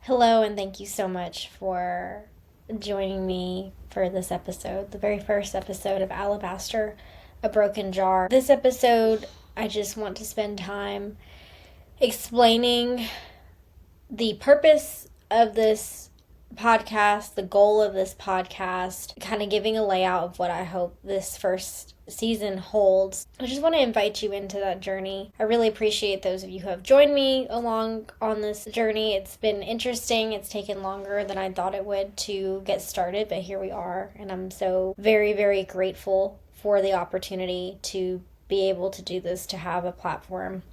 Hello, and thank you so much for joining me for this episode, the very first episode of Alabaster, a Broken Jar. This episode, I just want to spend time explaining the purpose of this podcast, the goal of this podcast, kind of giving a layout of what I hope this first season holds. I just want to invite you into that journey. I really appreciate those of you who have joined me along on this journey. It's been interesting. It's taken longer than I thought it would to get started, but here we are, and I'm so very, very grateful for the opportunity to be able to do this, to have a platform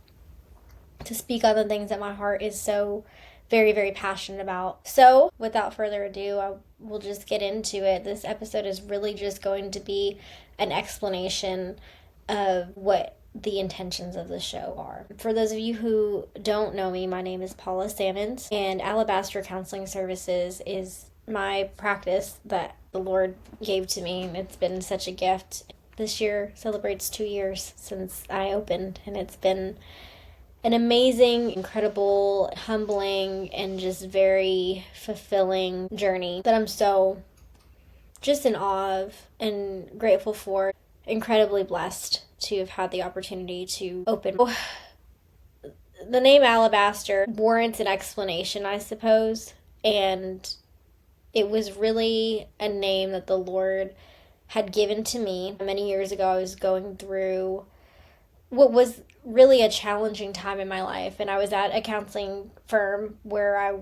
to speak on the things that my heart is so very, very passionate about. So, without further ado, I will just get into it. This episode is really just going to be an explanation of what the intentions of the show are. For those of you who don't know me, my name is Paula Sammons, and Alabaster Counseling Services is my practice that the Lord gave to me, and it's been such a gift. This year celebrates 2 years since I opened, and it's been an amazing, incredible, humbling, and just very fulfilling journey that I'm so just in awe of and grateful for. Incredibly blessed to have had the opportunity to open. The name Alabaster warrants an explanation, I suppose, and it was really a name that the Lord had given to me. Many years ago, I was going through what was really a challenging time in my life, and I was at a counseling firm where I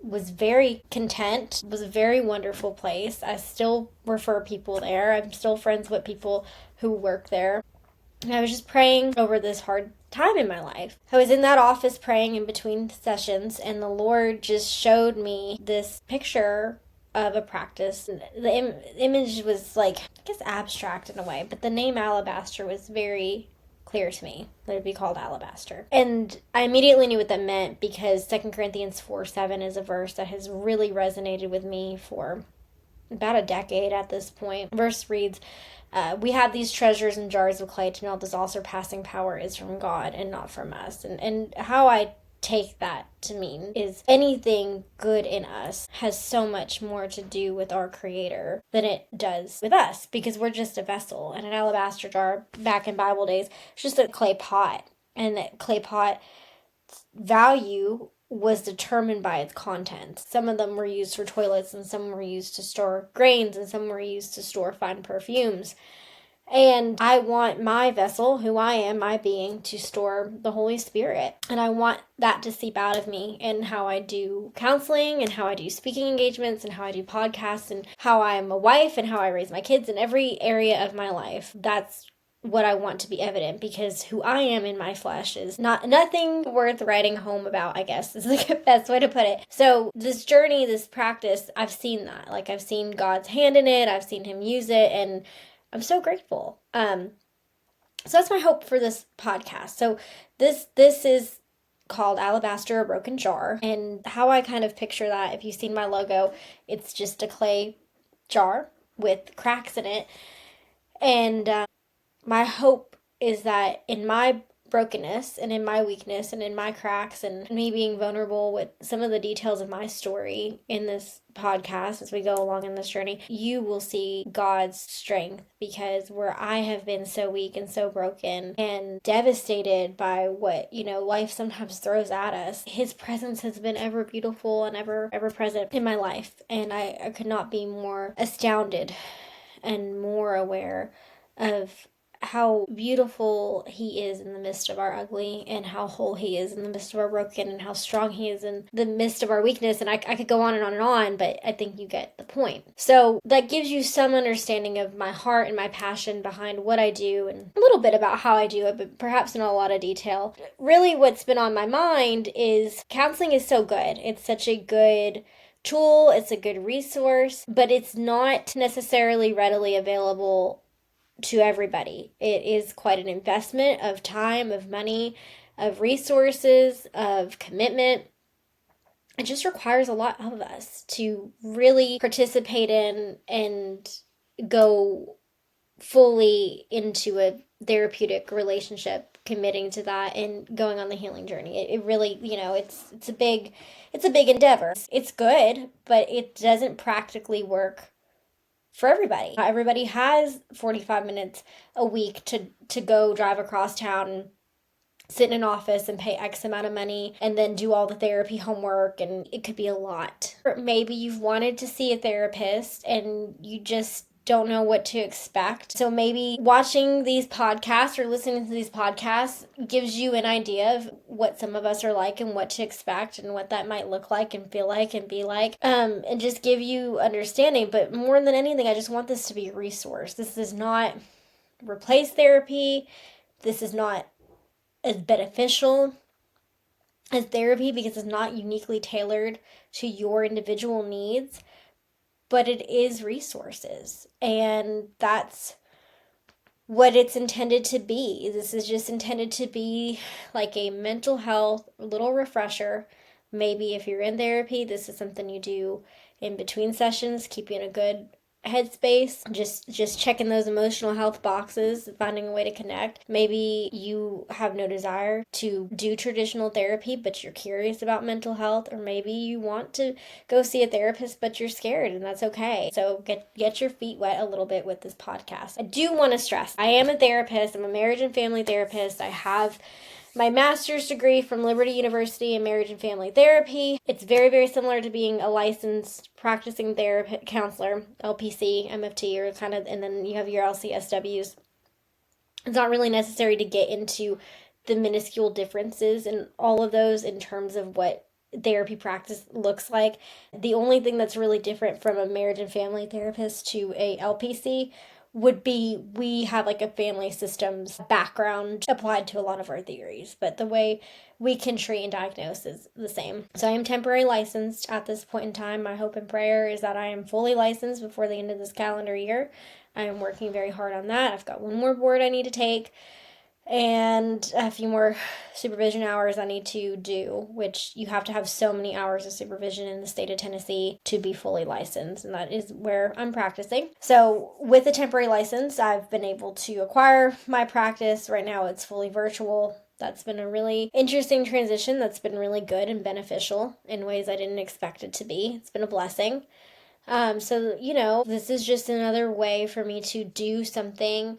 was very content. It was a very wonderful place. I still refer people there. I'm still friends with people who work there. And I was just praying over this hard time in my life. I was in that office praying in between sessions, and the Lord just showed me this picture of a practice. The image was like, I guess, abstract in a way, but the name Alabaster was very clear to me that it would be called Alabaster. And I immediately knew what that meant because 2 Corinthians 4:7 is a verse that has really resonated with me for about a decade at this point. Verse reads, we have these treasures in jars of clay to know this all surpassing power is from God and not from us. And how I take that to mean is anything good in us has so much more to do with our Creator than it does with us, because we're just a vessel. And an alabaster jar back in Bible days, it's just a clay pot, and that clay pot value was determined by its contents. Some of them were used for toilets, and some were used to store grains, and some were used to store fine perfumes. And I want my vessel, who I am, my being, to store the Holy Spirit. And I want that to seep out of me in how I do counseling and how I do speaking engagements and how I do podcasts and how I am a wife and how I raise my kids in every area of my life. That's what I want to be evident, because who I am in my flesh is nothing worth writing home about, I guess is the best way to put it. So this journey, this practice, I've seen that. Like, I've seen God's hand in it. I've seen him use it, and I'm so grateful. So that's my hope for this podcast. So this is called Alabaster, a Broken Jar. And how I kind of picture that, if you've seen my logo, it's just a clay jar with cracks in it. And my hope is that in my brokenness and in my weakness and in my cracks and me being vulnerable with some of the details of my story in this podcast as we go along in this journey, you will see God's strength, because where I have been so weak and so broken and devastated by what, life sometimes throws at us, his presence has been ever beautiful and ever present in my life. And I could not be more astounded and more aware of how beautiful he is in the midst of our ugly, and how whole he is in the midst of our broken, and how strong he is in the midst of our weakness. And I could go on and on and on, but I think you get the point. So that gives you some understanding of my heart and my passion behind what I do, and a little bit about how I do it, but perhaps not a lot of detail. Really, what's been on my mind is counseling is so good. It's such a good tool, it's a good resource, but it's not necessarily readily available to everybody. It is quite an investment of time, of money, of resources, of commitment. It just requires a lot of us to really participate in and go fully into a therapeutic relationship committing to that and going on the healing journey. It really, it's a big endeavor. It's good, but it doesn't practically work for everybody. Not everybody has 45 minutes a week to go drive across town and sit in an office and pay X amount of money and then do all the therapy homework, and it could be a lot. Or maybe you've wanted to see a therapist and you just don't know what to expect. So maybe watching these podcasts or listening to these podcasts gives you an idea of what some of us are like and what to expect and what that might look like and feel like and be like, and just give you understanding. But more than anything, I just want this to be a resource. This does not replace therapy. This is not as beneficial as therapy because it's not uniquely tailored to your individual needs, but it is resources, and that's what it's intended to be. This is just intended to be like a mental health little refresher. Maybe if you're in therapy, this is something you do in between sessions, keep you in a good headspace, just checking those emotional health boxes, finding a way to connect. Maybe you have no desire to do traditional therapy, but you're curious about mental health, or maybe you want to go see a therapist, but you're scared, and that's okay. So get your feet wet a little bit with this podcast. I do want to stress, I am a therapist. I'm a marriage and family therapist. I have my master's degree from Liberty University in marriage and family therapy. It's very, very similar to being a licensed practicing therapist counselor, LPC, MFT, or kind of, and then you have your LCSWs. It's not really necessary to get into the minuscule differences in all of those in terms of what therapy practice looks like. The only thing that's really different from a marriage and family therapist to a LPC would be we have like a family systems background applied to a lot of our theories, but the way we can treat and diagnose is the same. So I am temporary licensed at this point in time. My hope and prayer is that I am fully licensed before the end of this calendar year. I am working very hard on that. I've got one more board I need to take and a few more supervision hours I need to do, which you have to have so many hours of supervision in the state of Tennessee to be fully licensed, and that is where I'm practicing. So with a temporary license, I've been able to acquire my practice. Right now it's fully virtual. That's been a really interesting transition. That's been really good and beneficial in ways I didn't expect it to be. It's been a blessing. So, this is just another way for me to do something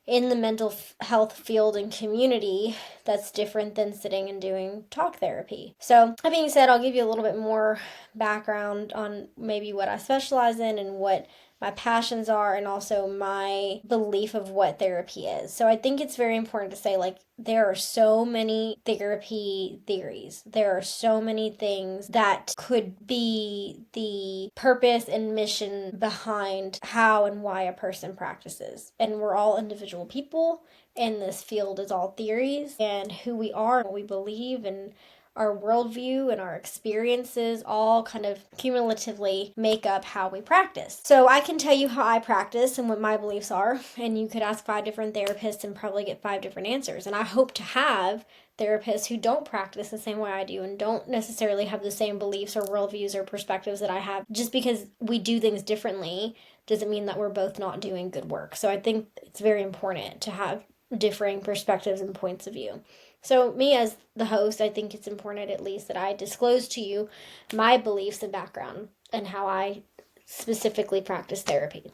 in the mental health field and community that's different than sitting and doing talk therapy. So that being said, I'll give you a little bit more background on maybe what I specialize in and what my passions are, and also my belief of what therapy is. So I think it's very important to say, like, there are so many therapy theories. There are so many things that could be the purpose and mission behind how and why a person practices. And we're all individual people, and this field is all theories, and who we are and what we believe and our worldview and our experiences all kind of cumulatively make up how we practice. So I can tell you how I practice and what my beliefs are, and you could ask 5 different therapists and probably get 5 different answers. And I hope to have therapists who don't practice the same way I do and don't necessarily have the same beliefs or worldviews or perspectives that I have. Just because we do things differently doesn't mean that we're both not doing good work. So I think it's very important to have differing perspectives and points of view. So me as the host, I think it's important at least that I disclose to you my beliefs and background and how I specifically practice therapy.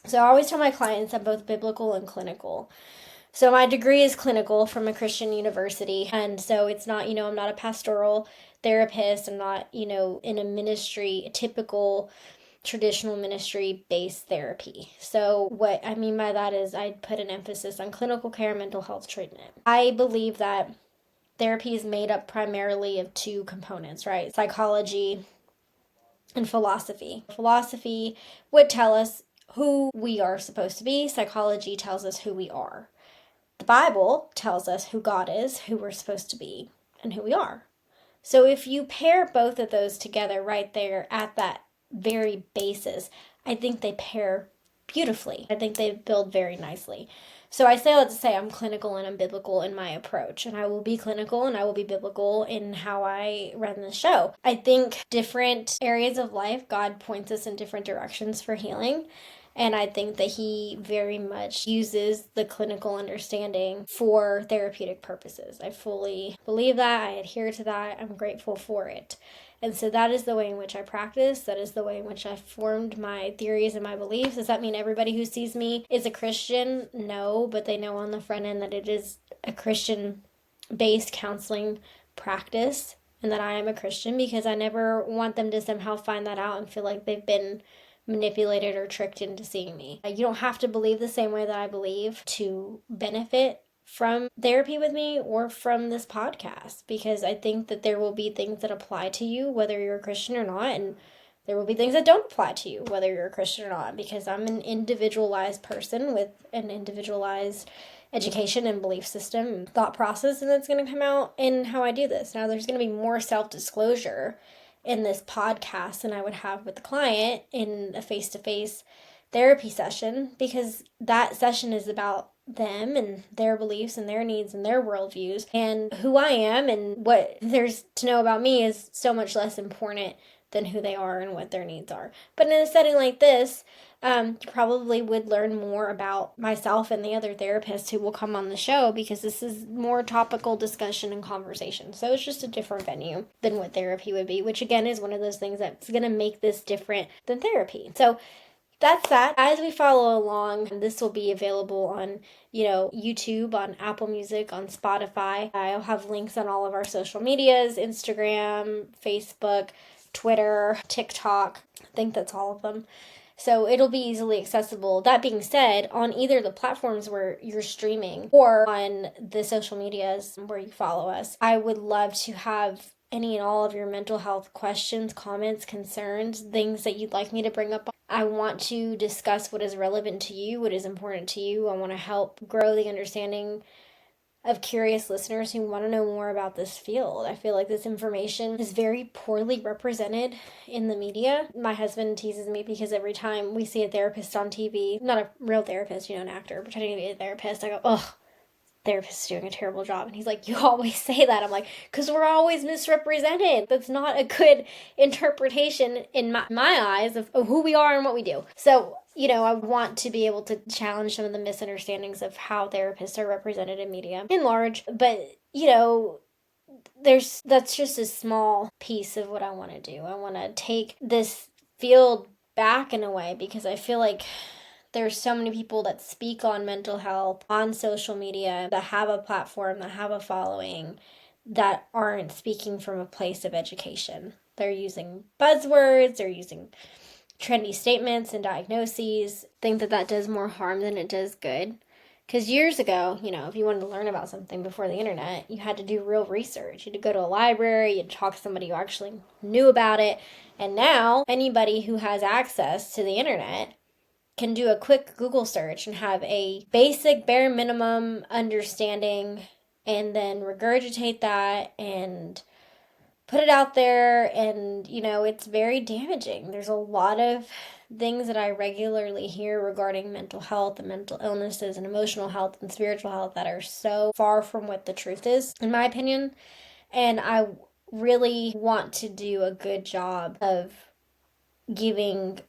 So I always tell my clients I'm both biblical and clinical. So my degree is clinical from a Christian university, and so it's not, I'm not a pastoral therapist. I'm not, in a ministry, a typical traditional ministry-based therapy. So what I mean by that is I put an emphasis on clinical care, mental health treatment. I believe that therapy is made up primarily of 2 components, right? Psychology and philosophy. Philosophy would tell us who we are supposed to be. Psychology tells us who we are. The Bible tells us who God is, who we're supposed to be, and who we are. So if you pair both of those together right there at that very basis, I think they pair beautifully. I think they build very nicely. So I say that to say I'm clinical and I'm biblical in my approach, and I will be clinical and I will be biblical in how I run the show. I think different areas of life, God points us in different directions for healing. And I think that he very much uses the clinical understanding for therapeutic purposes. I fully believe that. I adhere to that. I'm grateful for it. And so that is the way in which I practice. That is the way in which I formed my theories and my beliefs. Does that mean everybody who sees me is a Christian? No, but they know on the front end that it is a Christian-based counseling practice and that I am a Christian, because I never want them to somehow find that out and feel like they've been manipulated or tricked into seeing me. You don't have to believe the same way that I believe to benefit from therapy with me or from this podcast, because I think that there will be things that apply to you whether you're a Christian or not, and there will be things that don't apply to you whether you're a Christian or not, because I'm an individualized person with an individualized education and belief system and thought process, and that's going to come out in how I do this. Now, there's going to be more self-disclosure in this podcast than I would have with the client in a face-to-face therapy session, because that session is about them and their beliefs and their needs and their worldviews, and who I am and what there's to know about me is so much less important than who they are and what their needs are. But in a setting like this, you probably would learn more about myself and the other therapists who will come on the show, because this is more topical discussion and conversation. So it's just a different venue than what therapy would be, which again is one of those things that's going to make this different than therapy. So that's that. As we follow along, this will be available on, YouTube, on Apple Music, on Spotify. I'll have links on all of our social medias, Instagram, Facebook, Twitter, TikTok. I think that's all of them. So it'll be easily accessible. That being said, on either the platforms where you're streaming or on the social medias where you follow us, I would love to have any and all of your mental health questions, comments, concerns, things that you'd like me to bring up. I want to discuss what is relevant to you, what is important to you. I want to help grow the understanding of curious listeners who want to know more about this field. I feel like this information is very poorly represented in the media. My husband teases me because every time we see a therapist on TV, not a real therapist, an actor pretending to be a therapist, I go, ugh, therapist is doing a terrible job. And he's like, you always say that. I'm like, because we're always misrepresented. That's not a good interpretation in my eyes of who we are and what we do. So, I want to be able to challenge some of the misunderstandings of how therapists are represented in media in large. But, that's just a small piece of what I want to do. I want to take this field back in a way, because I feel like there's so many people that speak on mental health on social media, that have a platform, that have a following, that aren't speaking from a place of education. They're using buzzwords, they're using trendy statements and diagnoses. I think that does more harm than it does good. Because years ago, if you wanted to learn about something before the internet, you had to do real research. You had to go to a library, you'd talk to somebody who actually knew about it. And now, anybody who has access to the internet can do a quick Google search and have a basic bare minimum understanding, and then regurgitate that and put it out there. And it's very damaging. There's a lot of things that I regularly hear regarding mental health and mental illnesses and emotional health and spiritual health that are so far from what the truth is, in my opinion. And I really want to do a good job of giving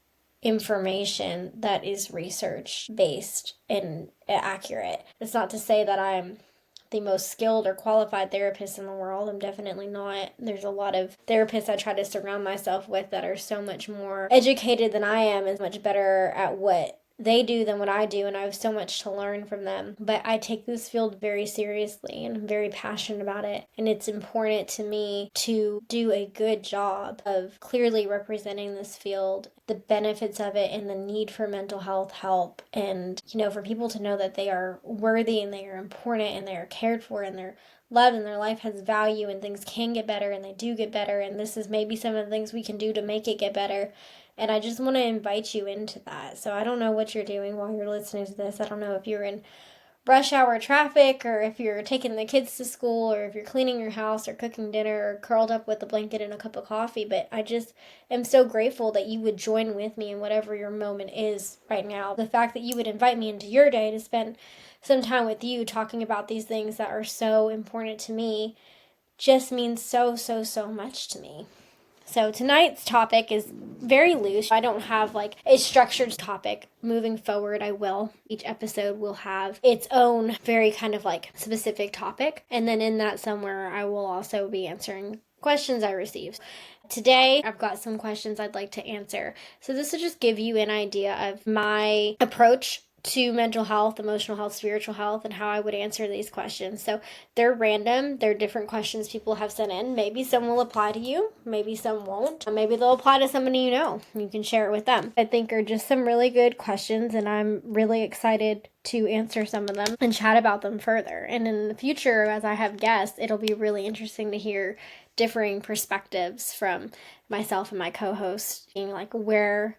information that is research based and accurate. It's not to say that I'm the most skilled or qualified therapist in the world. I'm definitely not. There's a lot of therapists I try to surround myself with that are so much more educated than I am and much better at what they do than what I do, and I have so much to learn from them. But I take this field very seriously, and I'm very passionate about it, and it's important to me to do a good job of clearly representing this field, the benefits of it, and the need for mental health help, and for people to know that they are worthy and they are important and they are cared for and they're loved and their life has value and things can get better and they do get better, and this is maybe some of the things we can do to make it get better. And I just want to invite you into that. So I don't know what you're doing while you're listening to this. I don't know if you're in rush hour traffic, or if you're taking the kids to school, or if you're cleaning your house or cooking dinner or curled up with a blanket and a cup of coffee. But I just am so grateful that you would join with me in whatever your moment is right now. The fact that you would invite me into your day to spend some time with you talking about these things that are so important to me just means so, so, so much to me. So tonight's topic is very loose. I don't have like a structured topic. Moving forward, I will. Each episode will have its own very kind of like specific topic. And then in that somewhere, I will also be answering questions I received. Today, I've got some questions I'd like to answer. So this will just give you an idea of my approach to mental health, emotional health, spiritual health, and how I would answer these questions. So they're random. They're different questions people have sent in. Maybe some will apply to you. Maybe some won't. Maybe they'll apply to somebody you know. You can share it with them. I think are just some really good questions, and I'm really excited to answer some of them and chat about them further. And in the future, as I have guests, it'll be really interesting to hear differing perspectives from myself and my co-host, like where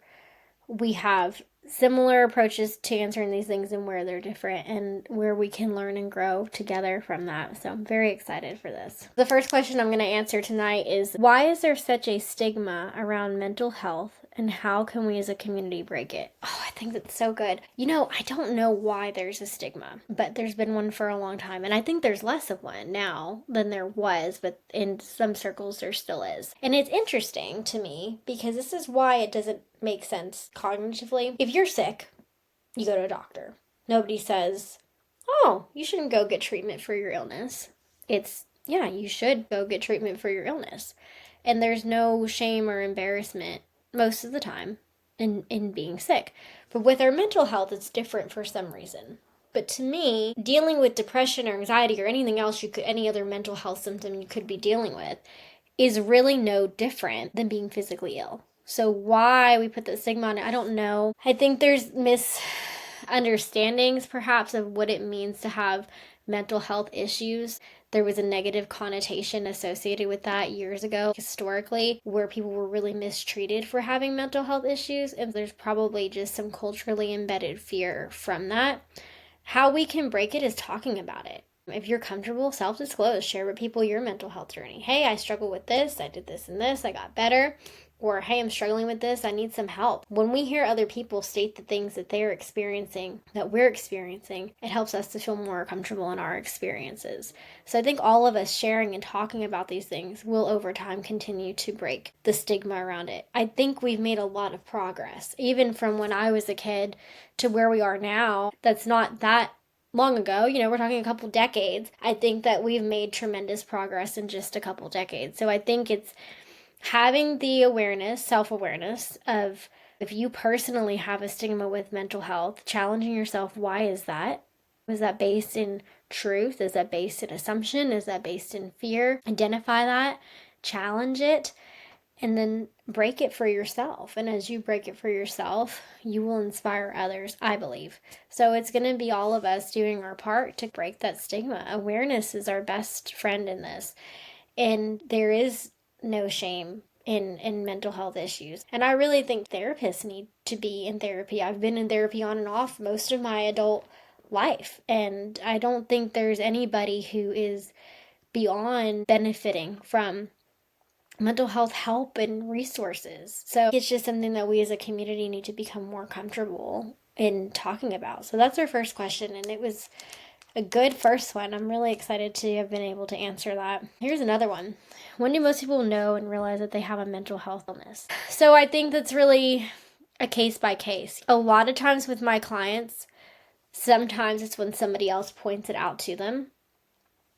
we have similar approaches to answering these things and where they're different and where we can learn and grow together from that. So I'm very excited for this. The first question I'm going to answer tonight is, why is there such a stigma around mental health and how can we as a community break it? Oh, I think that's so good. I don't know why there's a stigma, but there's been one for a long time. And I think there's less of one now than there was, but in some circles there still is. And it's interesting to me because this is why it doesn't make sense cognitively. If you're sick, you go to a doctor. Nobody says, oh, you shouldn't go get treatment for your illness. It's, yeah, you should go get treatment for your illness. And there's no shame or embarrassment most of the time in being sick. But with our mental health, it's different for some reason. But to me, dealing with depression or anxiety or anything else any other mental health symptom you could be dealing with is really no different than being physically ill. So why we put the stigma on it, I don't know. I think there's misunderstandings perhaps of what it means to have mental health issues. There was a negative connotation associated with that years ago, historically, where people were really mistreated for having mental health issues. And there's probably just some culturally embedded fear from that. How we can break it is talking about it. If you're comfortable, self-disclose, share with people your mental health journey. Hey, I struggle with this, I did this and this, I got better. Or, hey, I'm struggling with this, I need some help. When we hear other people state the things that they're experiencing, that we're experiencing, it helps us to feel more comfortable in our experiences. So I think all of us sharing and talking about these things will over time continue to break the stigma around it. I think we've made a lot of progress, even from when I was a kid to where we are now. That's not that long ago, we're talking a couple decades. I think that we've made tremendous progress in just a couple decades. So I think it's having the awareness, self-awareness of if you personally have a stigma with mental health, challenging yourself, why is that? Is that based in truth? Is that based in assumption? Is that based in fear? Identify that, challenge it, and then break it for yourself. And as you break it for yourself, you will inspire others, I believe. So it's going to be all of us doing our part to break that stigma. Awareness is our best friend in this. And there is no shame in mental health issues. And I really think therapists need to be in therapy. I've been in therapy on and off most of my adult life. And I don't think there's anybody who is beyond benefiting from mental health help and resources. So it's just something that we as a community need to become more comfortable in talking about. So that's our first question, and it was a good first one. I'm really excited to have been able to answer that. Here's another one. When do most people know and realize that they have a mental health illness? So I think that's really a case by case. A lot of times with my clients, sometimes it's when somebody else points it out to them.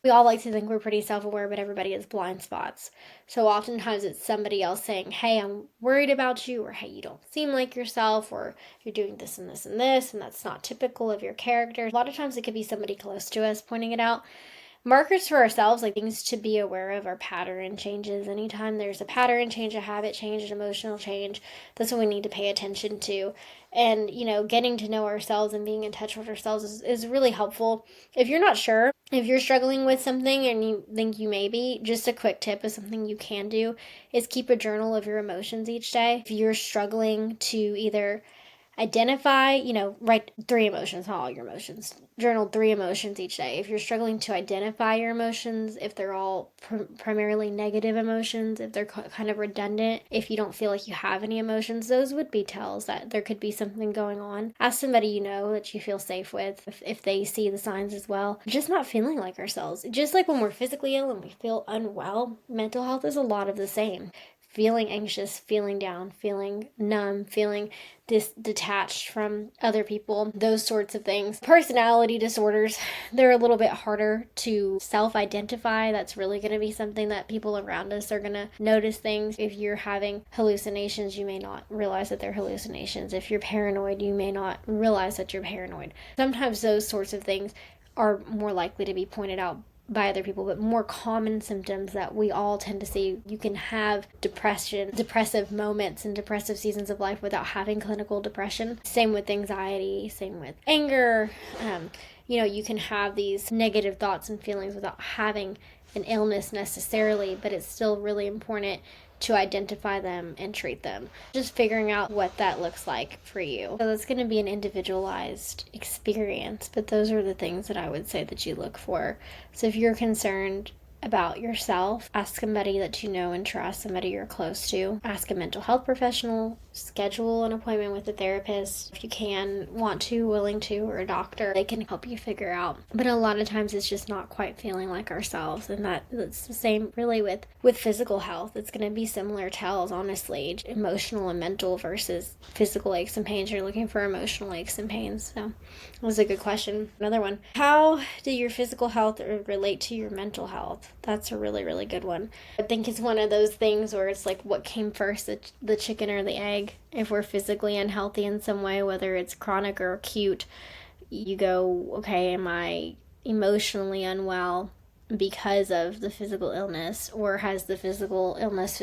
We all like to think we're pretty self-aware, but everybody has blind spots. So oftentimes it's somebody else saying, hey, I'm worried about you, or hey, you don't seem like yourself, or you're doing this and this and this, and that's not typical of your character. A lot of times it could be somebody close to us pointing it out. Markers for ourselves, like things to be aware of, are pattern changes. Anytime there's a pattern change, a habit change, an emotional change, that's what we need to pay attention to. And, getting to know ourselves and being in touch with ourselves is really helpful. If you're not sure, if you're struggling with something and you think you may be, just a quick tip is something you can do is keep a journal of your emotions each day. If you're struggling to either identify, write 3 emotions, not all your emotions. Journal 3 emotions each day. If you're struggling to identify your emotions, if they're all primarily negative emotions, if they're kind of redundant, if you don't feel like you have any emotions, those would be tells that there could be something going on. Ask somebody that you feel safe with if they see the signs as well. Just not feeling like ourselves. Just like when we're physically ill and we feel unwell, mental health is a lot of the same. feeling anxious, feeling down, feeling numb, feeling detached from other people, those sorts of things. Personality disorders, they're a little bit harder to self-identify. That's really going to be something that people around us are going to notice things. If you're having hallucinations, you may not realize that they're hallucinations. If you're paranoid, you may not realize that you're paranoid. Sometimes those sorts of things are more likely to be pointed out by other people, but more common symptoms that we all tend to see. You can have depression, depressive moments and depressive seasons of life without having clinical depression. Same with anxiety, same with anger. You can have these negative thoughts and feelings without having an illness necessarily, but it's still really important to identify them and treat them. Just figuring out what that looks like for you. So that's going to be an individualized experience, but those are the things that I would say that you look for. So if you're concerned about yourself, ask somebody that you know and trust, somebody you're close to. Ask a mental health professional, schedule an appointment with a therapist if you can, want to, willing to, or a doctor. They can help you figure out. But a lot of times it's just not quite feeling like ourselves, and that's the same really with physical health. It's going to be similar tells, honestly. Emotional and mental versus physical aches and pains. You're looking for emotional aches and pains. So that was a good question. Another one. How do your physical health relate to your mental health? That's a really, really good one. I think it's one of those things where it's like, what came first, the chicken or the egg? If we're physically unhealthy in some way, whether it's chronic or acute, you go, okay, am I emotionally unwell because of the physical illness, or has the physical illness,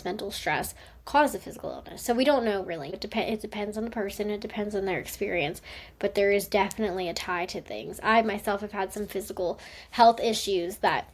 mental stress caused the physical illness? So we don't know really. It depends on the person. It depends on their experience, but there is definitely a tie to things. I myself have had some physical health issues that,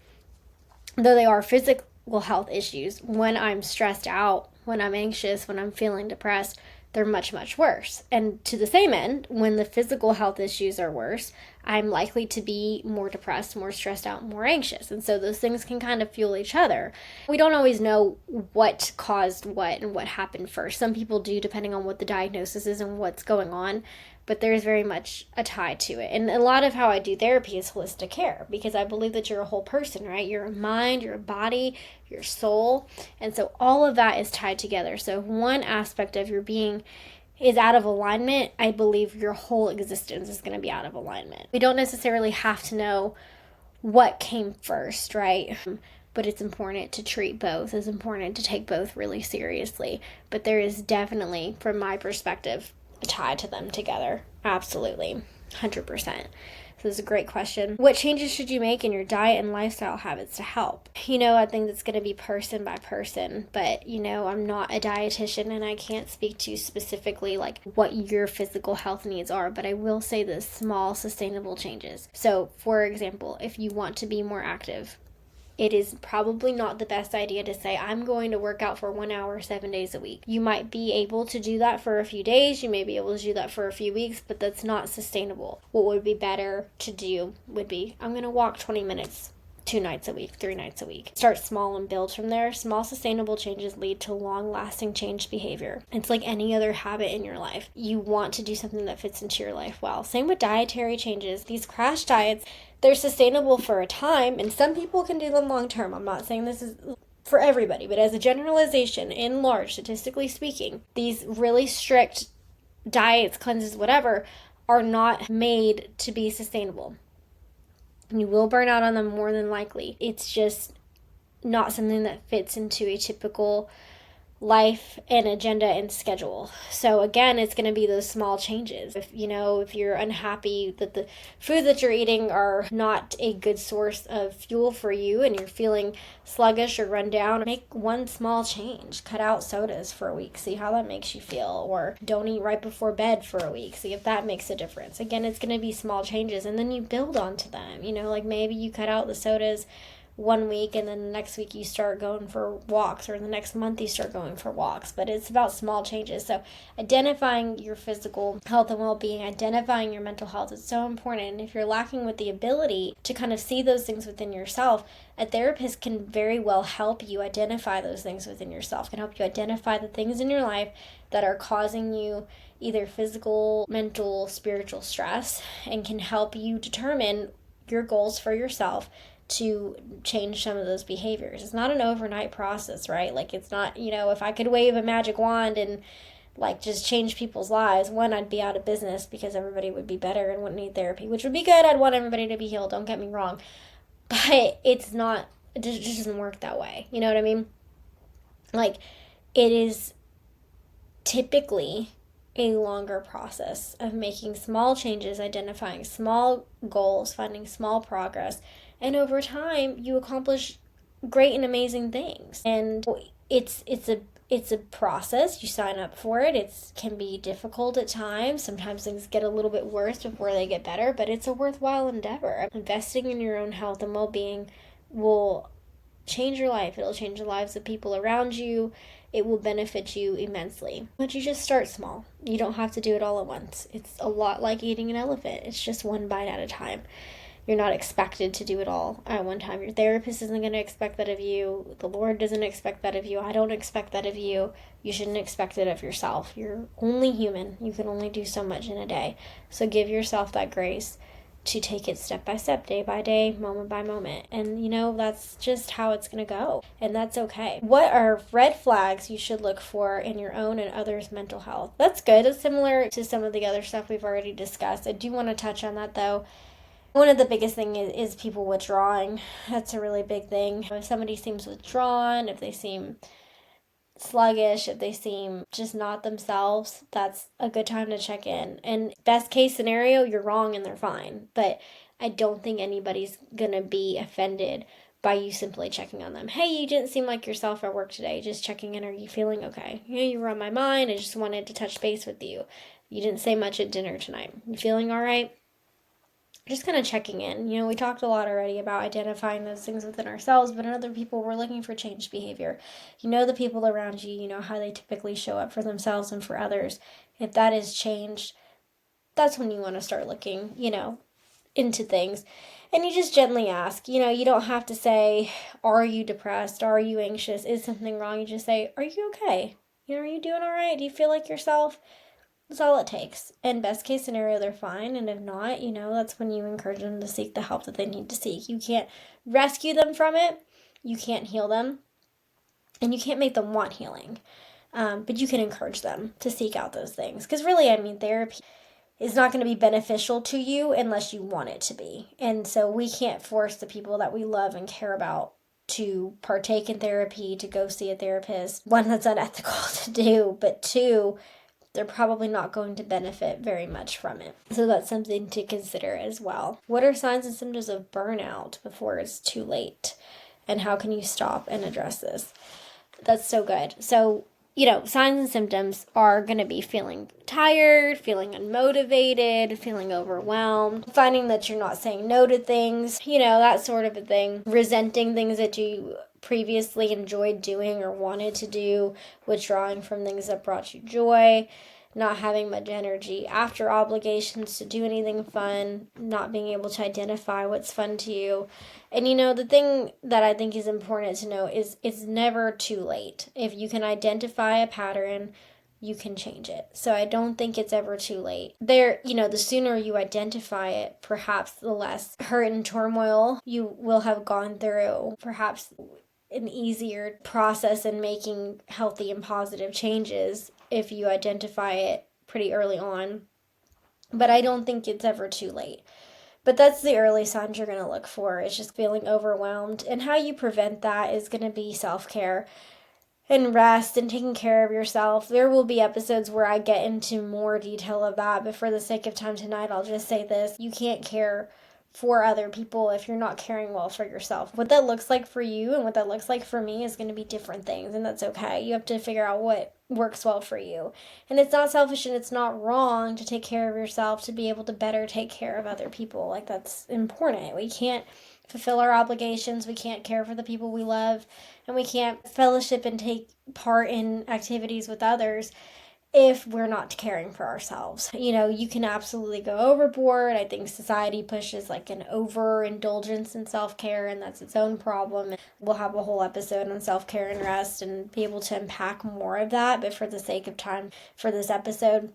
though they are physical health issues, when I'm stressed out, when I'm anxious, when I'm feeling depressed, they're much, much worse. And to the same end, when the physical health issues are worse, I'm likely to be more depressed, more stressed out, more anxious. And so those things can kind of fuel each other. We don't always know what caused what and what happened first. Some people do, depending on what the diagnosis is and what's going on. But there is very much a tie to it. And a lot of how I do therapy is holistic care, because I believe that you're a whole person, right? You're a mind, you're a body, your soul. And so all of that is tied together. So if one aspect of your being is out of alignment, I believe your whole existence is going to be out of alignment. We don't necessarily have to know what came first, right? But it's important to treat both. It's important to take both really seriously. But there is definitely, from my perspective, a tie to them together. Absolutely. 100%. So this is a great question. What changes should you make in your diet and lifestyle habits to help? I think that's going to be person by person, but I'm not a dietitian and I can't speak to specifically like what your physical health needs are, but I will say the small sustainable changes. So for example, if you want to be more active, it is probably not the best idea to say, I'm going to work out for 1 hour, 7 days a week. You might be able to do that for a few days. You may be able to do that for a few weeks, but that's not sustainable. What would be better to do would be, I'm going to walk 20 minutes 2 nights a week, 3 nights a week. Start small and build from there. Small sustainable changes lead to long-lasting changed behavior. It's like any other habit in your life. You want to do something that fits into your life well. Same with dietary changes. These crash diets, they're sustainable for a time, and some people can do them long term. I'm not saying this is for everybody, but as a generalization, in large, statistically speaking, these really strict diets, cleanses, whatever, are not made to be sustainable. You will burn out on them more than likely. It's just not something that fits into a typical life and agenda and schedule. So again, it's going to be those small changes. If you're unhappy that the food that you're eating are not a good source of fuel for you and you're feeling sluggish or run down, make one small change. Cut out sodas for a week. See how that makes you feel. Or don't eat right before bed for a week. See if that makes a difference. Again, it's going to be small changes and then you build onto them. Like maybe you cut out the sodas 1 week and then the next week you start going for walks, or the next month you start going for walks. But it's about small changes. So identifying your physical health and well-being, identifying your mental health is so important. And if you're lacking with the ability to kind of see those things within yourself, a therapist can very well help you identify those things within yourself, can help you identify the things in your life that are causing you either physical, mental, spiritual stress, and can help you determine your goals for yourself to change some of those behaviors. It's not an overnight process, right? Like, it's not, if I could wave a magic wand and like just change people's lives, one, I'd be out of business because everybody would be better and wouldn't need therapy, which would be good. I'd want everybody to be healed, don't get me wrong. But it just doesn't work that way. You know what I mean? Like, it is typically a longer process of making small changes, identifying small goals, finding small progress, and over time you accomplish great and amazing things. And it's a process. You sign up for it. It can be difficult at times. Sometimes things get a little bit worse before they get better, but it's a worthwhile endeavor. Investing in your own health and well-being will change your life. It'll change the lives of people around you. It will benefit you immensely. But you just start small. You don't have to do it all at once. It's a lot like eating an elephant. It's just one bite at a time. You're not expected to do it all at one time. Your therapist isn't going to expect that of you. The Lord doesn't expect that of you. I don't expect that of you. You shouldn't expect it of yourself. You're only human. You can only do so much in a day. So give yourself that grace to take it step by step, day by day, moment by moment. And that's just how it's going to go. And that's okay. What are red flags you should look for in your own and others' mental health? That's good. It's similar to some of the other stuff we've already discussed. I do want to touch on that though. One of the biggest things is people withdrawing. That's a really big thing. If somebody seems withdrawn, if they seem sluggish, if they seem just not themselves, that's a good time to check in. And best case scenario, you're wrong and they're fine. But I don't think anybody's going to be offended by you simply checking on them. Hey, you didn't seem like yourself at work today. Just checking in. Are you feeling okay? You were on my mind. I just wanted to touch base with you. You didn't say much at dinner tonight. You feeling all right? Just kind of checking in. We talked a lot already about identifying those things within ourselves, but in other people, we're looking for changed behavior. The people around you, how they typically show up for themselves and for others. If that is changed, that's when you want to start looking, into things. And you just gently ask, you don't have to say, are you depressed? Are you anxious? Is something wrong? You just say, are you okay? Are you doing all right? Do you feel like yourself? That's all it takes. And best case scenario, they're fine. And if not, that's when you encourage them to seek the help that they need to seek. You can't rescue them from it. You can't heal them. And you can't make them want healing. But you can encourage them to seek out those things. Because really, therapy is not going to be beneficial to you unless you want it to be. And so we can't force the people that we love and care about to partake in therapy, to go see a therapist. One, that's unethical to do. But two, they're probably not going to benefit very much from it. So that's something to consider as well. What are signs and symptoms of burnout before it's too late? And how can you stop and address this? That's so good. So, signs and symptoms are going to be feeling tired, feeling unmotivated, feeling overwhelmed, finding that you're not saying no to things, that sort of a thing, resenting things that you previously enjoyed doing or wanted to do, withdrawing from things that brought you joy, not having much energy after obligations to do anything fun, not being able to identify what's fun to you. And the thing that I think is important to know is it's never too late. If you can identify a pattern, you can change it. So I don't think it's ever too late. The sooner you identify it, perhaps the less hurt and turmoil you will have gone through. Perhaps an easier process in making healthy and positive changes if you identify it pretty early on. But I don't think it's ever too late. But that's the early signs you're going to look for. It's just feeling overwhelmed. And how you prevent that is going to be self-care and rest and taking care of yourself. There will be episodes where I get into more detail of that. But for the sake of time tonight, I'll just say this. You can't care for other people if you're not caring well for yourself. What that looks like for you and what that looks like for me is going to be different things, and that's okay. You have to figure out what works well for you. And it's not selfish and it's not wrong to take care of yourself to be able to better take care of other people. Like, that's important. We can't fulfill our obligations, we can't care for the people we love, and we can't fellowship and take part in activities with others if we're not caring for ourselves. You can absolutely go overboard. I think society pushes like an overindulgence in self-care, and that's its own problem. We'll have a whole episode on self-care and rest and be able to unpack more of that. But for the sake of time for this episode,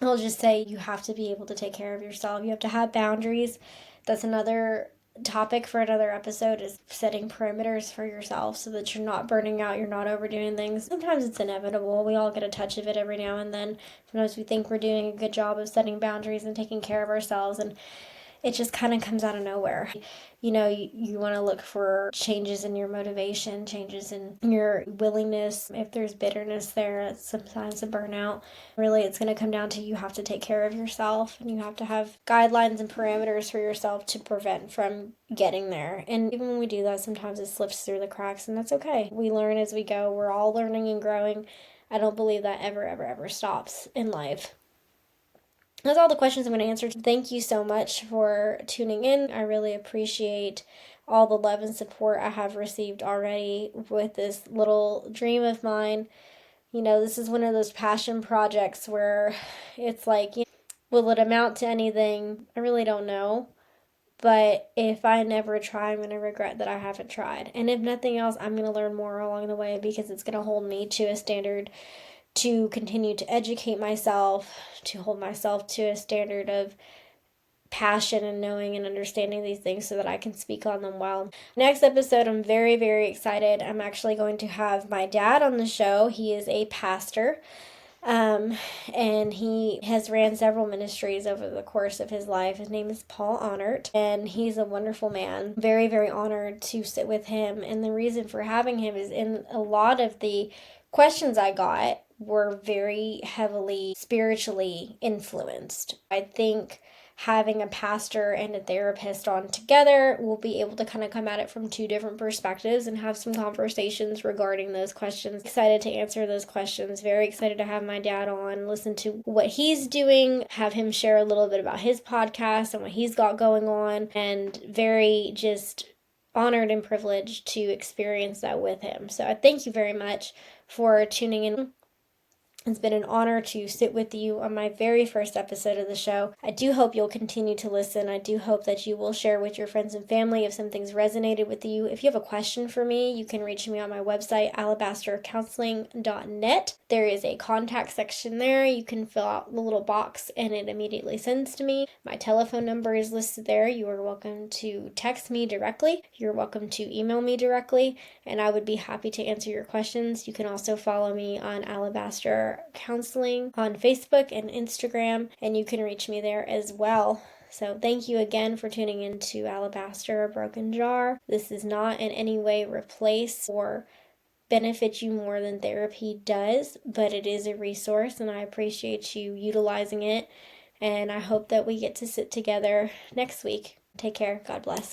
I'll just say you have to be able to take care of yourself. You have to have boundaries. That's another topic for another episode is setting perimeters for yourself so that you're not burning out, you're not overdoing things. Sometimes it's inevitable. We all get a touch of it every now and then. Sometimes we think we're doing a good job of setting boundaries and taking care of ourselves, and it just kind of comes out of nowhere. You want to look for changes in your motivation, changes in your willingness. If there's bitterness there, it's sometimes a burnout. Really, it's going to come down to you have to take care of yourself, and you have to have guidelines and parameters for yourself to prevent from getting there. And even when we do that, sometimes it slips through the cracks, and that's okay. We learn as we go. We're all learning and growing. I don't believe that ever stops in life. That's all the questions I'm going to answer. Thank you so much for tuning in. I really appreciate all the love and support I have received already with this little dream of mine. This is one of those passion projects where it's like, will it amount to anything? I really don't know. But if I never try, I'm going to regret that I haven't tried. And if nothing else, I'm going to learn more along the way because it's going to hold me to a standard to continue to educate myself, to hold myself to a standard of passion and knowing and understanding these things so that I can speak on them well. Next episode, I'm very, very excited. I'm actually going to have my dad on the show. He is a pastor. And he has ran several ministries over the course of his life. His name is Paul Sammons, and he's a wonderful man. Very, very honored to sit with him. And the reason for having him is in a lot of the questions I got were very heavily spiritually influenced. I think having a pastor and a therapist on together, we'll be able to kind of come at it from two different perspectives and have some conversations regarding those questions. Excited to answer those questions. Very excited to have my dad on, listen to what he's doing, have him share a little bit about his podcast and what he's got going on, and very just honored and privileged to experience that with him. So I thank you very much for tuning in. It's been an honor to sit with you on my very first episode of the show. I do hope you'll continue to listen. I do hope that you will share with your friends and family if something's resonated with you. If you have a question for me, you can reach me on my website, alabastercounseling.net. There is a contact section there. You can fill out the little box and it immediately sends to me. My telephone number is listed there. You are welcome to text me directly. You're welcome to email me directly, and I would be happy to answer your questions. You can also follow me on Alabaster Counseling on Facebook and Instagram, and you can reach me there as well. So thank you again for tuning in to Alabaster, a Broken Jar. This does not in any way replace or benefit you more than therapy does, but it is a resource, and I appreciate you utilizing it, and I hope that we get to sit together next week. Take care. God bless.